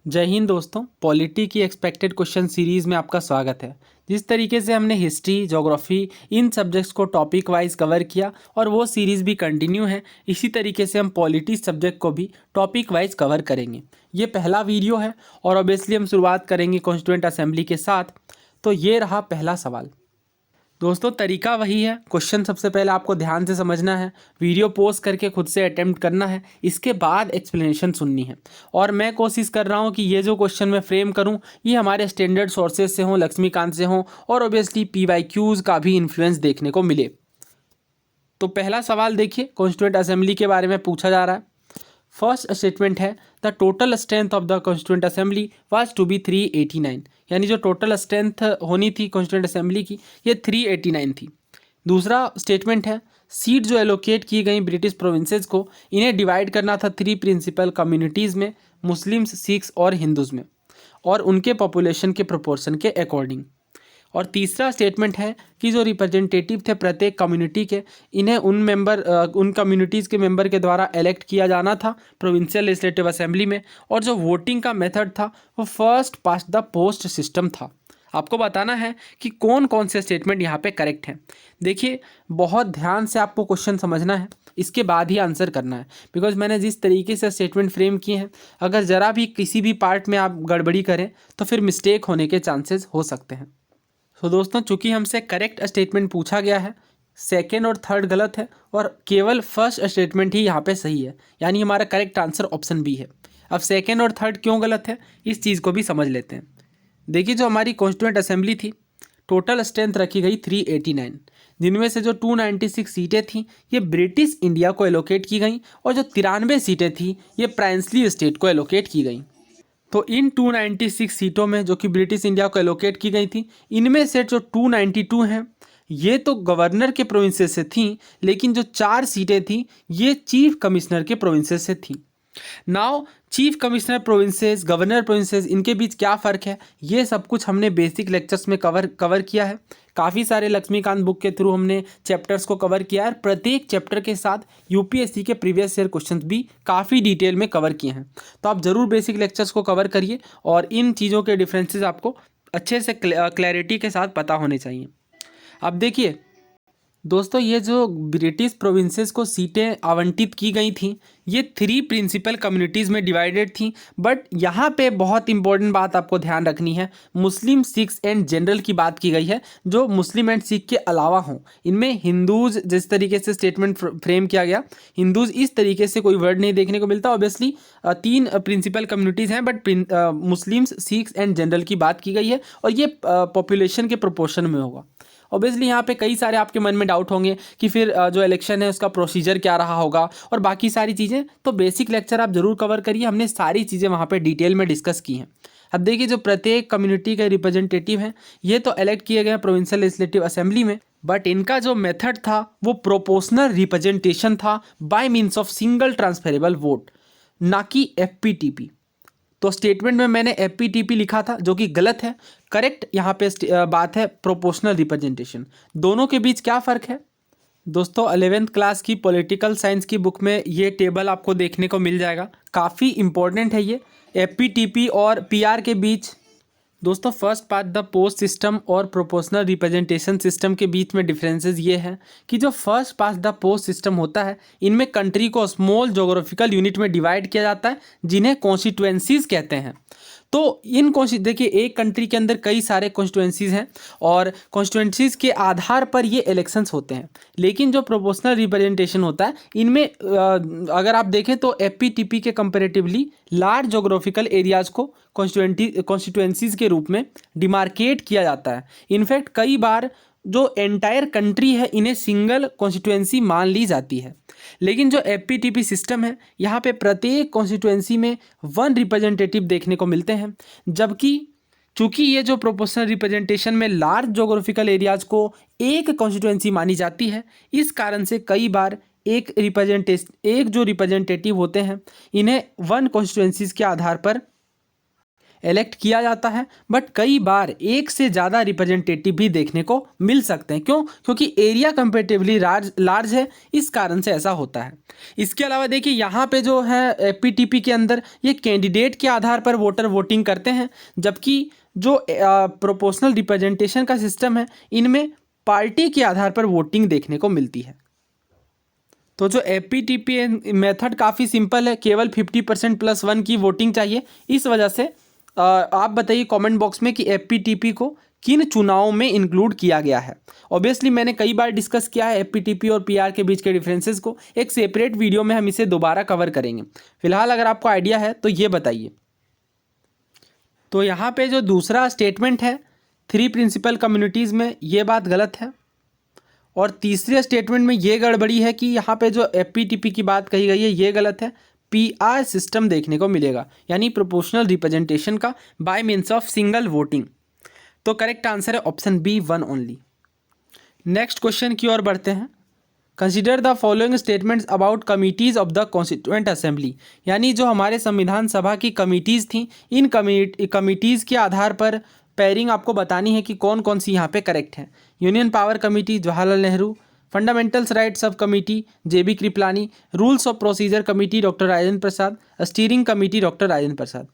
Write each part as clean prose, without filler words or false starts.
जय हिंद दोस्तों। पॉलिटी की एक्सपेक्टेड क्वेश्चन सीरीज़ में आपका स्वागत है। जिस तरीके से हमने हिस्ट्री, ज्योग्राफी इन सब्जेक्ट्स को टॉपिक वाइज कवर किया और वो सीरीज़ भी कंटिन्यू है, इसी तरीके से हम पॉलिटी सब्जेक्ट को भी टॉपिक वाइज कवर करेंगे। ये पहला वीडियो है और ऑब्वियसली हम शुरुआत करेंगे कॉन्स्टिट्यूएंट असेंबली के साथ। तो ये रहा पहला सवाल। दोस्तों तरीका वही है, क्वेश्चन सबसे पहले आपको ध्यान से समझना है, वीडियो पॉज करके खुद से अटेम्प्ट करना है, इसके बाद एक्सप्लेनेशन सुननी है। और मैं कोशिश कर रहा हूँ कि ये जो क्वेश्चन मैं फ्रेम करूँ ये हमारे स्टैंडर्ड सोर्सेज से हों, लक्ष्मीकांत से हों और ऑब्वियसली PYQs का भी इन्फ्लुएंस देखने को मिले। तो पहला सवाल देखिए, कॉन्स्टिट्यूएंट असेंबली के बारे में पूछा जा रहा है। फर्स्ट स्टेटमेंट है the total strength of the constituent assembly was to be 389, यानी जो टोटल स्ट्रेंथ होनी थी कॉन्स्टिट्यूएंट असेंबली की ये 389 थी। दूसरा स्टेटमेंट है सीट जो एलोकेट की गई ब्रिटिश प्रोविंसेस को, इन्हें डिवाइड करना था 3 प्रिंसिपल कम्युनिटीज़ में, मुस्लिम्स, सिख्स और हिंदूज़ में, और उनके पॉपुलेशन के प्रोपोर्शन के अकॉर्डिंग। और तीसरा स्टेटमेंट है कि जो रिप्रेजेंटेटिव थे प्रत्येक कम्युनिटी के, इन्हें उन कम्युनिटीज़ के मेंबर के द्वारा इलेक्ट किया जाना था प्रोविंशियल लेजिस्लेटिव असेंबली में। और जो वोटिंग का मेथड था वो first past the post system था। आपको बताना है कि कौन कौन से स्टेटमेंट यहाँ पे करेक्ट हैं। देखिए बहुत ध्यान से आपको क्वेश्चन समझना है, इसके बाद ही आंसर करना है, बिकॉज मैंने जिस तरीके से स्टेटमेंट फ्रेम किए हैं अगर ज़रा भी किसी भी पार्ट में आप गड़बड़ी करें तो फिर मिस्टेक होने के चांसेस हो सकते हैं। तो दोस्तों चूंकि हमसे करेक्ट स्टेटमेंट पूछा गया है, सेकेंड और थर्ड गलत है और केवल फर्स्ट स्टेटमेंट ही यहाँ पे सही है, यानी हमारा करेक्ट आंसर ऑप्शन बी है। अब सेकेंड और थर्ड क्यों गलत है इस चीज़ को भी समझ लेते हैं। देखिए जो हमारी कॉन्स्टिट्यूएंट असेंबली थी, टोटल स्ट्रेंथ रखी गई 389, जिनमें से जो 296 सीटें थीं ये ब्रिटिश इंडिया को एलोकेट की गई और जो 93 सीटें थीं ये प्राइंसली स्टेट को एलोकेट की गई। तो इन 296 सीटों में जो कि ब्रिटिश इंडिया को एलोकेट की गई थी, इनमें से जो 292 हैं ये तो गवर्नर के प्रोविंसेस से थीं, लेकिन जो 4 सीटें थीं ये चीफ कमिश्नर के प्रोविंसेस से थीं। Now chief commissioner provinces, governor provinces, इनके बीच क्या फ़र्क है ये सब कुछ हमने बेसिक लेक्चर्स में कवर किया है। काफ़ी सारे लक्ष्मीकांत बुक के थ्रू हमने चैप्टर्स को कवर किया है और प्रत्येक चैप्टर के साथ UPSC के प्रीवियस ईयर क्वेश्चंस भी काफ़ी डिटेल में कवर किए हैं। तो आप ज़रूर बेसिक लेक्चर्स को कवर करिए और इन चीज़ों के डिफरेंसेस आपको अच्छे से क्लैरिटी के साथ पता होने चाहिए। अब देखिए दोस्तों, ये जो ब्रिटिश प्रोविंसेस को सीटें आवंटित की गई थी ये 3 प्रिंसिपल कम्युनिटीज़ में डिवाइडेड थी। बट यहाँ पे बहुत इंपॉर्टेंट बात आपको ध्यान रखनी है, मुस्लिम, सिख्स एंड जनरल की बात की गई है, जो मुस्लिम एंड सिख के अलावा हों। इनमें हिंदूज़ जिस तरीके से स्टेटमेंट फ्रेम किया गया, हिंदूज़ इस तरीके से कोई वर्ड नहीं देखने को मिलता। ऑब्वियसली 3 प्रिंसिपल कम्युनिटीज़ हैं, but Muslims, Sikhs and general की बात की गई है और ये पॉपुलेशन के प्रोपोर्शन में होगा। ऑब्वियसली यहाँ पे कई सारे आपके मन में डाउट होंगे कि फिर जो इलेक्शन है उसका प्रोसीजर क्या रहा होगा और बाकी सारी चीज़ें। तो बेसिक लेक्चर आप ज़रूर कवर करिए, हमने सारी चीज़ें वहाँ पे डिटेल में डिस्कस की हैं। अब देखिए जो प्रत्येक कम्युनिटी के रिप्रेजेंटेटिव हैं ये तो इलेक्ट किए गए प्रोविंशियल लेजिस्लेटिव असेंबली में, बट इनका जो मेथड था वो प्रोपोर्शनल रिप्रेजेंटेशन था bye means of single transferable vote, ना कि FPTP। तो स्टेटमेंट में मैंने FPTP लिखा था जो कि गलत है। करेक्ट यहाँ पे बात है प्रोपोर्शनल रिप्रेजेंटेशन। दोनों के बीच क्या फ़र्क है दोस्तों, 11th क्लास की पॉलिटिकल साइंस की बुक में ये टेबल आपको देखने को मिल जाएगा, काफ़ी इंपॉर्टेंट है ये। FPTP और PR के बीच दोस्तों first part the post system और प्रोपोर्शनल रिप्रेजेंटेशन सिस्टम के बीच में डिफरेंसेस ये है कि जो first past the post system होता है इनमें कंट्री को स्मॉल जोग्राफिकल यूनिट में डिवाइड किया जाता है जिन्हें कॉन्स्टिट्यूएंसीज कहते हैं। तो देखिए एक कंट्री के अंदर कई सारे कॉन्स्टिट्यूएंसीज हैं और कॉन्स्टिट्यूएंसीज के आधार पर ये इलेक्शंस होते हैं। लेकिन जो प्रोपोर्शनल रिप्रेजेंटेशन होता है इनमें अगर आप देखें तो FPTP के कंपेरेटिवली लार्ज जोग्राफिकल एरियाज को कॉन्स्टिट्यूएंसीज के रूप में डिमार्केट किया जाता है। इनफैक्ट कई बार जो एंटायर कंट्री है इन्हें सिंगल कॉन्स्टिट्यूएंसी मान ली जाती है। लेकिन जो FPTP सिस्टम है यहाँ पे प्रत्येक कॉन्स्टिट्यूएंसी में 1 रिप्रेजेंटेटिव देखने को मिलते हैं, जबकि चूंकि ये जो प्रोपोर्शनल रिप्रेजेंटेशन में लार्ज जोग्राफिकल एरियाज को एक कॉन्स्टिट्यूएंसी मानी जाती है, इस कारण से कई बार एक जो रिप्रेजेंटेटिव होते हैं इन्हें 1 कॉन्स्टिट्यूएंसीज के आधार पर इलेक्ट किया जाता है, बट कई बार एक से ज़्यादा रिप्रेजेंटेटिव भी देखने को मिल सकते हैं। क्यों? क्योंकि एरिया कंपेरेटिवली लार्ज है, इस कारण से ऐसा होता है। इसके अलावा देखिए यहाँ पे जो है एपीटीपी के अंदर ये कैंडिडेट के आधार पर वोटर वोटिंग करते हैं, जबकि जो प्रोपोर्शनल रिप्रेजेंटेशन का सिस्टम है इनमें पार्टी के आधार पर वोटिंग देखने को मिलती है। तो जो एपीटीपी मेथड काफ़ी सिंपल है, केवल 50% + 1 की वोटिंग चाहिए। इस वजह से आप बताइए कमेंट बॉक्स में कि एपीटीपी को किन चुनावों में इंक्लूड किया गया है। ऑब्वियसली मैंने कई बार डिस्कस किया है एपीटीपी और पीआर के बीच के डिफरेंसेस को, एक सेपरेट वीडियो में हम इसे दोबारा कवर करेंगे। फिलहाल अगर आपको आइडिया है तो ये बताइए। तो यहाँ पे जो दूसरा स्टेटमेंट है 3 प्रिंसिपल कम्युनिटीज़ में, ये बात गलत है। और तीसरे स्टेटमेंट में ये गड़बड़ी है कि यहाँ पे जो एपीटीपी की बात कही गई है ये गलत है। पीआर सिस्टम देखने को मिलेगा, यानी प्रोपोर्शनल रिप्रेजेंटेशन का by means of single voting. तो करेक्ट आंसर है option B 1 only. Next question की ओर बढ़ते हैं। Consider the following statements about committees of the constituent assembly, यानी जो हमारे संविधान सभा की कमिटीज़ थी, इन कमिटीज़ के आधार पर पेयरिंग आपको बतानी है कि कौन कौन सी यहाँ पे करेक्ट है। Union power committee Jawaharlal Nehru, fundamentals right sub committee JB Kripalani, rules of procedure committee doctor Rajendra Prasad, steering committee doctor Rajendra Prasad.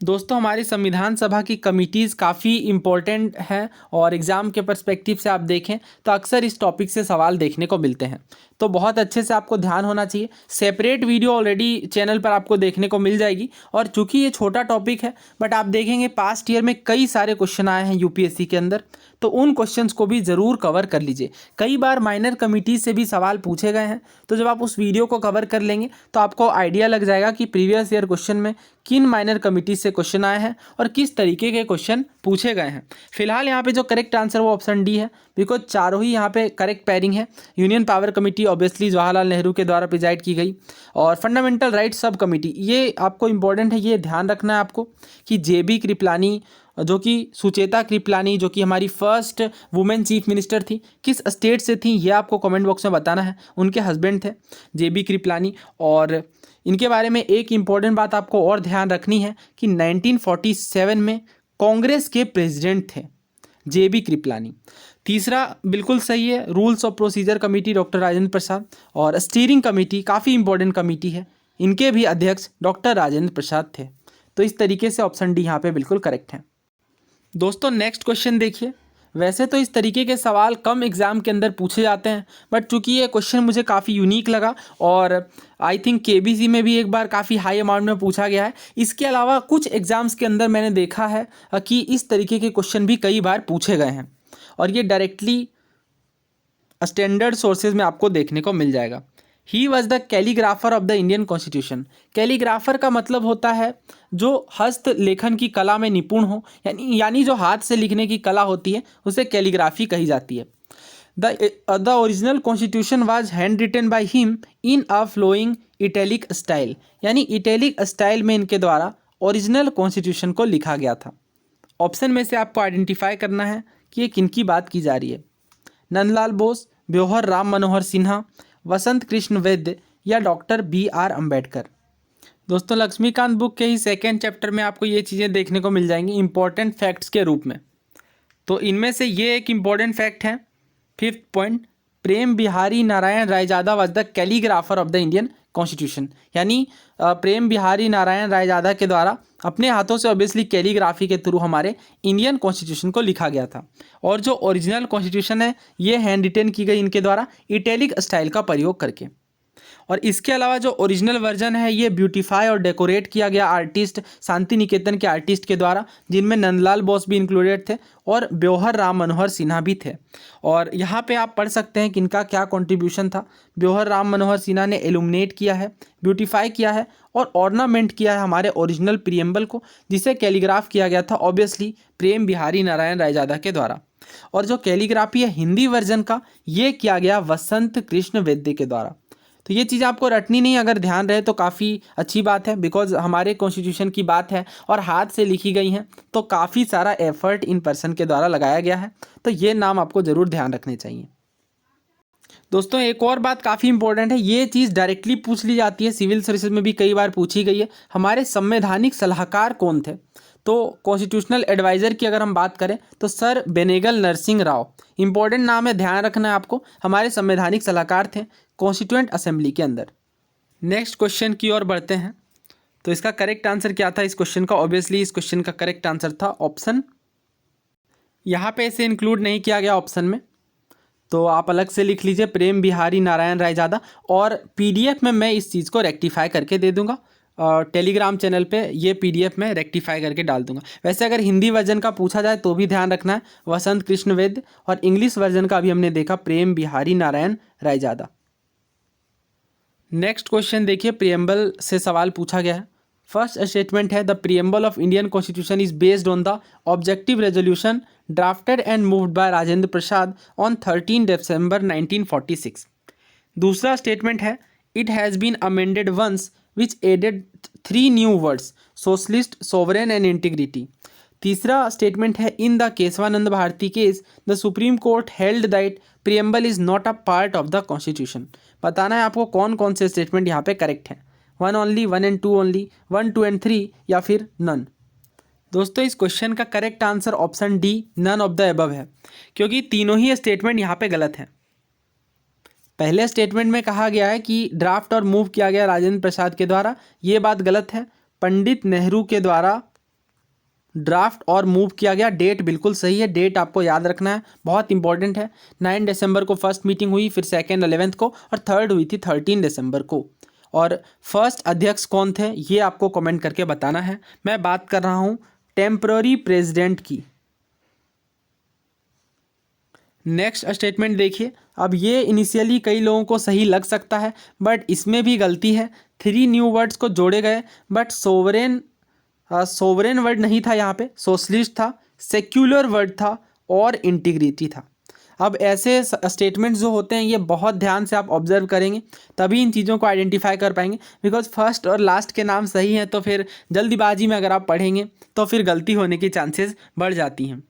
दोस्तों हमारी संविधान सभा की कमिटीज़ काफ़ी इंपॉर्टेंट हैं और एग्ज़ाम के पर्सपेक्टिव से आप देखें तो अक्सर इस टॉपिक से सवाल देखने को मिलते हैं, तो बहुत अच्छे से आपको ध्यान होना चाहिए। सेपरेट वीडियो ऑलरेडी चैनल पर आपको देखने को मिल जाएगी, और चूंकि ये छोटा टॉपिक है बट आप देखेंगे पास्ट ईयर में कई सारे क्वेश्चन आए हैं यूपीएससी के अंदर, तो उन क्वेश्चंस को भी ज़रूर कवर कर लीजिए। कई बार माइनर कमिटीज़ से भी सवाल पूछे गए हैं, तो जब आप उस वीडियो को कवर कर लेंगे तो आपको आइडिया लग जाएगा कि प्रीवियस ईयर क्वेश्चन में किन माइनर कमिटीज से क्वेश्चन आए हैं और किस तरीके के क्वेश्चन पूछे गए हैं। फिलहाल यहाँ पे जो करेक्ट आंसर वो ऑप्शन डी है, बिकॉज चारों ही यहाँ पे करेक्ट पेयरिंग है। Union power committee obviously Jawaharlal Nehru के द्वारा प्रिजाइड की गई, और फंडामेंटल राइट सब कमेटी, ये आपको इंपॉर्टेंट है, ये ध्यान रखना है आपको कि जेबी कृपलानी जो कि सुचेता कृपलानी जो कि हमारी फर्स्ट वुमेन चीफ मिनिस्टर थी, किस स्टेट से थी ये आपको कमेंट बॉक्स में बताना है। उनके हस्बैंड थे जेबी कृपलानी, और इनके बारे में एक इम्पॉर्टेंट बात आपको और ध्यान रखनी है कि 1947 में कांग्रेस के प्रेसिडेंट थे जेबी कृपलानी। तीसरा बिल्कुल सही है, rules of procedure committee doctor Rajendra Prasad, और स्टीयरिंग कमेटी काफ़ी इंपॉर्टेंट कमेटी है, इनके भी अध्यक्ष डॉक्टर राजेंद्र प्रसाद थे। तो इस तरीके से ऑप्शन डी यहाँ पे बिल्कुल करेक्ट है। दोस्तों नेक्स्ट क्वेश्चन देखिए। वैसे तो इस तरीके के सवाल कम एग्ज़ाम के अंदर पूछे जाते हैं, बट चूंकि ये क्वेश्चन मुझे काफ़ी यूनिक लगा और आई थिंक केबीसी में भी एक बार काफ़ी हाई अमाउंट में पूछा गया है। इसके अलावा कुछ एग्ज़ाम्स के अंदर मैंने देखा है कि इस तरीके के क्वेश्चन भी कई बार पूछे गए हैं, और ये डायरेक्टली स्टैंडर्ड सोर्सेज में आपको देखने को मिल जाएगा। He was the calligrapher of the Indian constitution. Calligrapher का मतलब होता है जो हस्त लेखन की कला में निपुण हो, यानी जो हाथ से लिखने की कला होती है उसे कैलीग्राफी कही जाती है। The original constitution was hand written by him in a flowing italic style, यानी इटैलिक स्टाइल में इनके द्वारा ओरिजिनल कॉन्स्टिट्यूशन को लिखा गया था। ऑप्शन में से आपको आइडेंटिफाई करना है कि ये किनकी बात की जा रही है। नंदलाल बोस, ब्योहर राम मनोहर सिन्हा, वसंत कृष्ण वैद्य या डॉक्टर BR अम्बेडकर। दोस्तों लक्ष्मीकांत बुक के ही सेकेंड चैप्टर में आपको ये चीज़ें देखने को मिल जाएंगी इंपॉर्टेंट फैक्ट्स के रूप में। तो इनमें से ये एक इम्पॉर्टेंट फैक्ट है, 5th point, Prem Behari Narain Raizada was the calligrapher of the Indian constitution, यानी प्रेम बिहारी नारायण रायजादा के द्वारा अपने हाथों से ऑब्वियसली कैलीग्राफी के थ्रू हमारे इंडियन कॉन्स्टिट्यूशन को लिखा गया था। और जो ओरिजिनल कॉन्स्टिट्यूशन है ये हैंड रिटेन की गई इनके द्वारा इटैलिक स्टाइल का प्रयोग करके। और इसके अलावा जो ओरिजिनल वर्जन है ये ब्यूटीफाई और डेकोरेट किया गया आर्टिस्ट शांति निकेतन के आर्टिस्ट के द्वारा, जिनमें नंदलाल बोस भी इंक्लूडेड थे और ब्योहर राम मनोहर सिन्हा भी थे। और यहाँ पे आप पढ़ सकते हैं कि इनका क्या कंट्रीब्यूशन था। ब्योहर राम मनोहर सिन्हा ने एलुमिनेट किया है, ब्यूटीफाई किया है और ऑर्नामेंट किया है हमारे ओरिजिनल प्रियम्बल को, जिसे कैलीग्राफ किया गया था ऑब्वियसली प्रेम बिहारी नारायण रायजादा के द्वारा। और जो कैलीग्राफी है हिंदी वर्जन का ये किया गया वसंत कृष्ण वैद्य के द्वारा। तो ये चीज़ आपको रटनी नहीं, अगर ध्यान रहे तो काफ़ी अच्छी बात है, बिकॉज हमारे कॉन्स्टिट्यूशन की बात है और हाथ से लिखी गई हैं तो काफ़ी सारा एफर्ट इन पर्सन के द्वारा लगाया गया है, तो ये नाम आपको ज़रूर ध्यान रखने चाहिए। दोस्तों एक और बात काफ़ी इंपॉर्टेंट है, ये चीज़ डायरेक्टली पूछ ली जाती है, सिविल सर्विसेज में भी कई बार पूछी गई है, हमारे संवैधानिक सलाहकार कौन थे। तो कॉन्स्टिट्यूशनल एडवाइज़र की अगर हम बात करें तो सर बेनेगल नरसिंह राव, इंपॉर्टेंट नाम है, ध्यान रखना है आपको, हमारे संवैधानिक सलाहकार थे कॉन्स्टिट्यूएंट असेंबली के अंदर। नेक्स्ट क्वेश्चन की ओर बढ़ते हैं। तो इसका करेक्ट आंसर क्या था इस क्वेश्चन का? ऑब्वियसली इस क्वेश्चन का करेक्ट आंसर था ऑप्शन, यहाँ पे इसे इंक्लूड नहीं किया गया ऑप्शन में, तो आप अलग से लिख लीजिए प्रेम बिहारी नारायण रायजादा। और पीडीएफ में मैं इस चीज़ को रेक्टिफाई करके दे दूंगा, टेलीग्राम चैनल पे ये पीडीएफ में रेक्टिफाई करके डाल दूंगा। वैसे अगर हिंदी वर्जन का पूछा जाए तो भी ध्यान रखना है वसंत कृष्ण वैद्य, और इंग्लिश वर्जन का भी हमने देखा प्रेम बिहारी नारायण रायजादा। नेक्स्ट क्वेश्चन देखिए, प्रियम्बल से सवाल पूछा गया है। फर्स्ट स्टेटमेंट है the preamble of Indian constitution is based on the objective resolution drafted and moved by Rajendra Prasad on 13 December 1946। दूसरा स्टेटमेंट है it has been amended once which added 3 new words socialist sovereign and integrity. तीसरा statement है in the Kesavananda Bharati case the supreme court held that preamble is not a part of the constitution. बताना है आपको कौन कौन से statement यहाँ पे करेक्ट हैं, 1 ओनली, 1 and 2 ओनली, 1, 2 and 3 या फिर नन। दोस्तों इस क्वेश्चन का correct answer option D none of the above है, क्योंकि तीनों ही स्टेटमेंट यहाँ पे गलत हैं। पहले स्टेटमेंट में कहा गया है कि ड्राफ्ट और मूव किया गया राजेंद्र प्रसाद के द्वारा, ये बात गलत है। पंडित नेहरू के द्वारा ड्राफ्ट और मूव किया गया, डेट बिल्कुल सही है, डेट आपको याद रखना है, बहुत इंपॉर्टेंट है। 9 दिसंबर को फर्स्ट मीटिंग हुई, फिर सेकेंड 11th को, और थर्ड हुई थी 13 दिसंबर को। और फर्स्ट अध्यक्ष कौन थे ये आपको कमेंट करके बताना है। मैं बात कर रहा हूँ टेम्पररी प्रेसिडेंट की। नेक्स्ट स्टेटमेंट देखिए, अब ये इनिशियली कई लोगों को सही लग सकता है बट इसमें भी गलती है। 3 न्यू वर्ड्स को जोड़े गए बट सोवरेन वर्ड नहीं था, यहाँ पे सोशलिस्ट था, सेक्युलर वर्ड था और इंटीग्रिटी था। अब ऐसे स्टेटमेंट्स जो होते हैं ये बहुत ध्यान से आप ऑब्जर्व करेंगे तभी इन चीज़ों को आइडेंटिफाई कर पाएंगे, बिकॉज फर्स्ट और लास्ट के नाम सही हैं तो फिर जल्दीबाजी में अगर आप पढ़ेंगे तो फिर गलती होने की चांसेस बढ़ जाती हैं।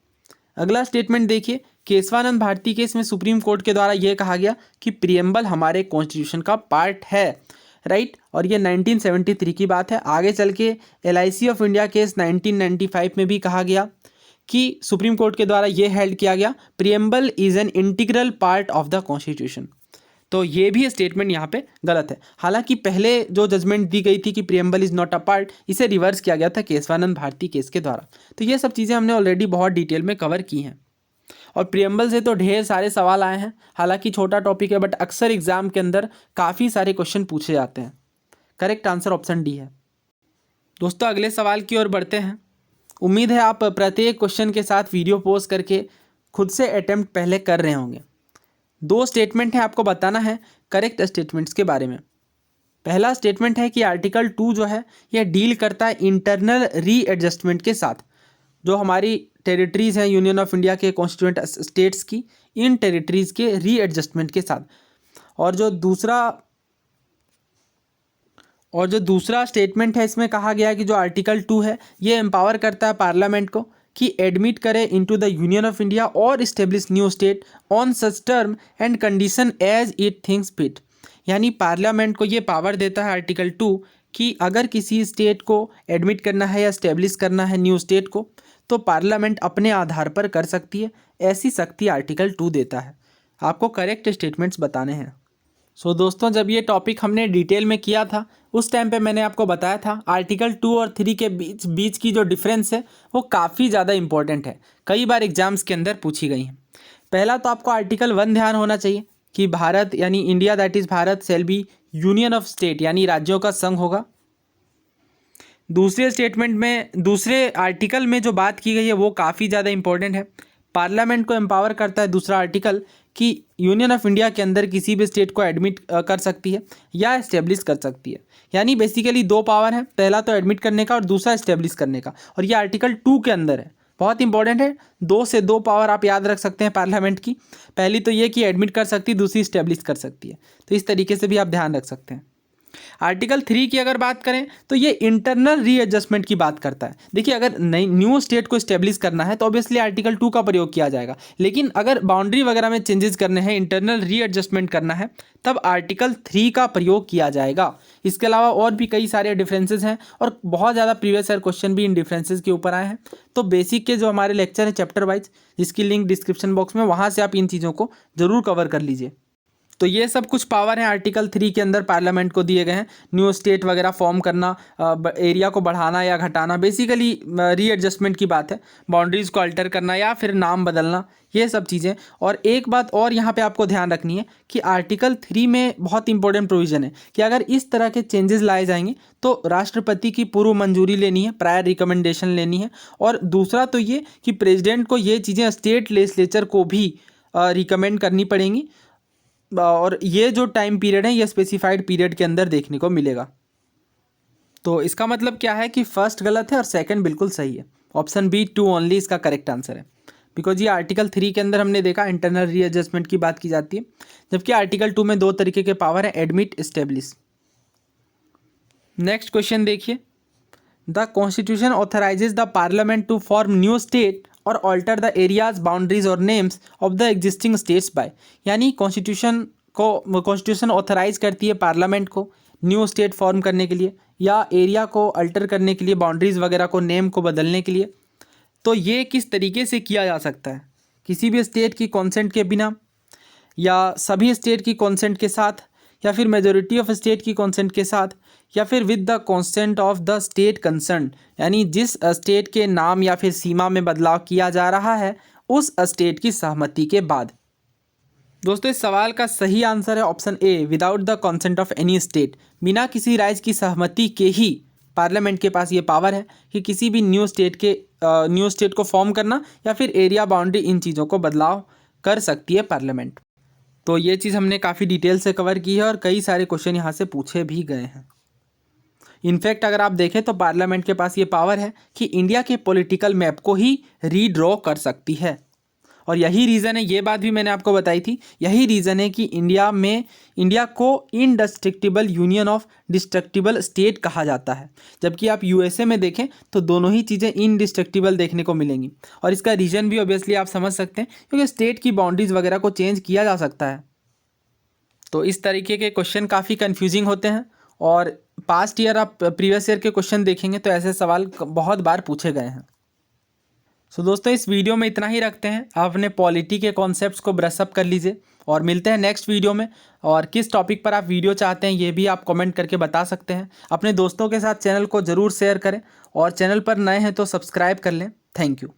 अगला स्टेटमेंट देखिए, केशवानंद भारती केस में सुप्रीम कोर्ट के द्वारा यह कहा गया कि प्रियम्बल हमारे कॉन्स्टिट्यूशन का पार्ट है, राइट, और ये 1973 की बात है। आगे चल के LIC ऑफ इंडिया केस 1995 में भी कहा गया कि सुप्रीम कोर्ट के द्वारा ये हेल्ड किया गया preamble is an integral part of the constitution. तो ये भी स्टेटमेंट यहाँ पे गलत है। हालांकि पहले जो जजमेंट दी गई थी कि preamble is not a part, इसे रिवर्स किया गया था केशवानंद भारती केस के द्वारा। तो ये सब चीज़ें हमने ऑलरेडी बहुत डिटेल में कवर की हैं, और प्रियम्बल से तो ढेर सारे सवाल आए हैं। हालांकि छोटा टॉपिक है बट अक्सर एग्जाम के अंदर काफ़ी सारे क्वेश्चन पूछे जाते हैं। करेक्ट आंसर ऑप्शन डी है। दोस्तों अगले सवाल की ओर बढ़ते हैं। उम्मीद है आप प्रत्येक क्वेश्चन के साथ वीडियो पोस्ट करके खुद से अटेम्प्ट पहले कर रहे होंगे। 2 स्टेटमेंट है, आपको बताना है करेक्ट स्टेटमेंट्स के बारे में। पहला स्टेटमेंट है कि आर्टिकल 2 जो है यह डील करता है इंटरनल रीएडजस्टमेंट के साथ, जो हमारी टेरिटरीज़ हैं यूनियन ऑफ इंडिया के कॉन्स्टिट्यूएंट स्टेट्स की, इन टेरिटरीज़ के रीएडजस्टमेंट के साथ। और जो दूसरा स्टेटमेंट है इसमें कहा गया है कि जो आर्टिकल 2 है ये एम्पावर करता है पार्लियामेंट को कि एडमिट करे into the union of India और establish new state on such term and condition as it thinks fit. यानी पार्लियामेंट को ये पावर देता है आर्टिकल 2 कि अगर किसी स्टेट को एडमिट करना है या इस्टेब्लिश करना है न्यू स्टेट को, तो पार्लियामेंट अपने आधार पर कर सकती है। ऐसी शक्ति आर्टिकल 2 देता है। आपको करेक्ट स्टेटमेंट्स बताने हैं। सो दोस्तों जब ये टॉपिक हमने डिटेल में किया था उस टाइम पे मैंने आपको बताया था आर्टिकल 2 और 3 के बीच की जो डिफरेंस है वो काफ़ी ज़्यादा इंपॉर्टेंट है, कई बार एग्जाम्स के अंदर पूछी गई हैं। पहला तो आपको आर्टिकल 1 ध्यान होना चाहिए कि भारत यानी India that is Bharat shall be union of state, यानी राज्यों का संघ होगा। दूसरे स्टेटमेंट में, दूसरे आर्टिकल में जो बात की गई है वो काफ़ी ज़्यादा इंपॉर्टेंट है। पार्लियामेंट को एम्पावर करता है दूसरा आर्टिकल कि यूनियन ऑफ इंडिया के अंदर किसी भी स्टेट को एडमिट कर सकती है या इस्टेब्लिश कर सकती है। यानी बेसिकली 2 पावर हैं, पहला तो एडमिट करने का और दूसरा इस्टेब्लिश करने का, और ये आर्टिकल 2 के अंदर है। बहुत इंपॉर्टेंट है, 2 से 2 पावर आप याद रख सकते हैं पार्लियामेंट की। पहली तो ये कि एडमिट कर सकती है, दूसरी इस्टेब्लिश कर सकती है। तो इस तरीके से भी आप ध्यान रख सकते हैं। आर्टिकल 3 की अगर बात करें तो ये इंटरनल रीएडजस्टमेंट की बात करता है। देखिए, अगर नई न्यू स्टेट को स्टेब्लिश करना है तो ऑब्वियसली आर्टिकल 2 का प्रयोग किया जाएगा, लेकिन अगर बाउंड्री वगैरह में चेंजेस करने हैं, इंटरनल रीएडजस्टमेंट करना है, तब आर्टिकल 3 का प्रयोग किया जाएगा। इसके अलावा और भी कई सारे डिफरेंसेस हैं और बहुत ज़्यादा प्रीवियस ईयर क्वेश्चन भी इन डिफरेंसेस के ऊपर आए हैं। तो बेसिक के जो हमारे लेक्चर हैं चैप्टर वाइज, जिसकी लिंक डिस्क्रिप्शन बॉक्स में, वहाँ से आप इन चीज़ों को जरूर कवर कर लीजिए। तो ये सब कुछ पावर है आर्टिकल 3 के अंदर पार्लियामेंट को दिए गए हैं। न्यू स्टेट वगैरह फॉर्म करना, एरिया को बढ़ाना या घटाना, बेसिकली रीएडजस्टमेंट की बात है, बाउंड्रीज़ को अल्टर करना या फिर नाम बदलना, ये सब चीज़ें। और एक बात और यहाँ पे आपको ध्यान रखनी है कि आर्टिकल 3 में बहुत इंपॉर्टेंट प्रोविज़न है कि अगर इस तरह के चेंजेस लाए जाएंगे तो राष्ट्रपति की पूर्व मंजूरी लेनी है, प्रायर रिकमेंडेशन लेनी है। और दूसरा तो ये कि प्रेसिडेंट को ये चीज़ें स्टेट लेजिस्लेचर को भी रिकमेंड करनी पड़ेंगी, और ये जो टाइम पीरियड है ये स्पेसिफाइड पीरियड के अंदर देखने को मिलेगा। तो इसका मतलब क्या है कि फर्स्ट गलत है और सेकंड बिल्कुल सही है। ऑप्शन बी 2 ओनली इसका करेक्ट आंसर है, बिकॉज ये आर्टिकल 3 के अंदर हमने देखा इंटरनल रीएडजस्टमेंट की बात की जाती है, जबकि आर्टिकल 2 में 2 तरीके के पावर है, एडमिट, एस्टेब्लिश। नेक्स्ट क्वेश्चन देखिए, the constitution authorises the parliament to form new state और ऑल्टर द एरियाज, बाउंड्रीज और names of the existing states by. यानी कॉन्स्टिट्यूशन ऑथराइज करती है पार्लियामेंट को न्यू स्टेट फॉर्म करने के लिए या एरिया को अल्टर करने के लिए, बाउंड्रीज वगैरह को, नेम को बदलने के लिए। तो ये किस तरीके से किया जा सकता है? किसी भी स्टेट की कॉन्सेंट के बिना, या सभी स्टेट की कॉन्सेंट के साथ, या फिर मेजोरिटी ऑफ स्टेट की कॉन्सेंट के साथ, या फिर with the consent of the state concern, यानी जिस स्टेट के नाम या फिर सीमा में बदलाव किया जा रहा है उस स्टेट की सहमति के बाद। दोस्तों, इस सवाल का सही आंसर है option A, without the consent of any state. बिना किसी राज्य की सहमति के ही पार्लियामेंट के पास ये पावर है कि किसी भी न्यू स्टेट को फॉर्म करना या फिर एरिया, बाउंड्री, इन चीज़ों को बदलाव कर सकती है पार्लियामेंट। तो ये चीज़ हमने काफ़ी डिटेल से कवर की है और कई सारे क्वेश्चन यहाँ से पूछे भी गए हैं। इनफैक्ट अगर आप देखें तो पार्लियामेंट के पास ये पावर है कि इंडिया के पॉलिटिकल मैप को ही रीड्रॉ कर सकती है। और यही रीज़न है, ये बात भी मैंने आपको बताई थी, यही रीज़न है कि इंडिया को indestructible union of destructible state कहा जाता है। जबकि आप यूएसए में देखें तो दोनों ही चीज़ें इनडिस्ट्रक्टिबल देखने को मिलेंगी। और इसका रीज़न भी ऑब्वियसली आप समझ सकते हैं, क्योंकि स्टेट की बाउंड्रीज वगैरह को चेंज किया जा सकता है। तो इस तरीके के क्वेश्चन काफ़ी कन्फ्यूजिंग होते हैं और पास्ट ईयर, आप प्रीवियस ईयर के क्वेश्चन देखेंगे तो ऐसे सवाल बहुत बार पूछे गए हैं। सो दोस्तों, इस वीडियो में इतना ही रखते हैं। आप अपने पॉलिटी के कॉन्सेप्ट्स को ब्रशअप कर लीजिए और मिलते हैं नेक्स्ट वीडियो में। और किस टॉपिक पर आप वीडियो चाहते हैं ये भी आप कमेंट करके बता सकते हैं। अपने दोस्तों के साथ चैनल को ज़रूर शेयर करें और चैनल पर नए हैं तो सब्सक्राइब कर लें। Thank you.